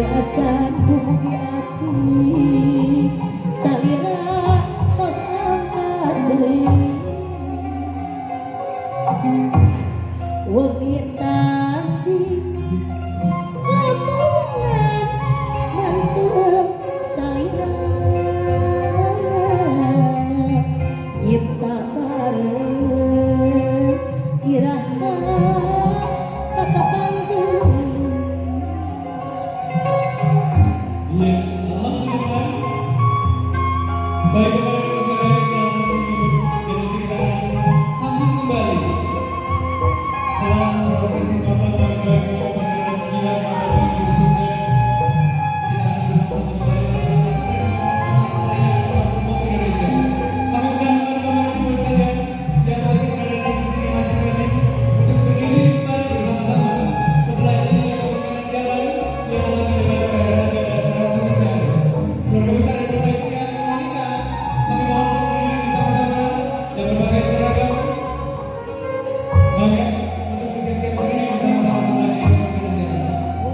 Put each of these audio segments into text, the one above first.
acan bumi ati salira tos angkat deui wengi tadi lamungan mantep salira nyipta bareng irahna tatapang deui. Ya, alhamdulillah. Baik kepada saudara yang telah menonton, sambung kembali. Setelah prosesi bapak dan bagi upacara penggilan pada pagi sudah, kita akan bersama-sama Indonesia. Kami undang kepada bapak ibu sekalian yang masih berada di posisi masing-masing untuk berdiri kembali bersama-sama. Sebelah kiri atau kanan jalan yang lagi dekat kepada raja dan ratu besar. Keluarga besar yang berbaik pria dan wanita, kami mohon untuk berdiri bersama-sama dan berbagai seragam. Maka untuk bersiap-siap berdiri bersama-sama sebelah kiri atau kanan jalan.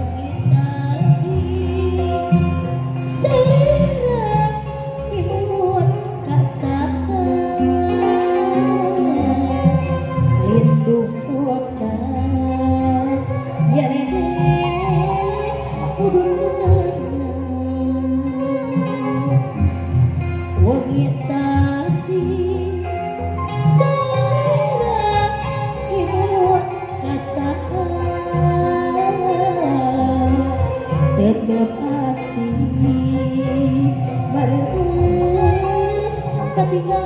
Tetep asih bareus ketinggalan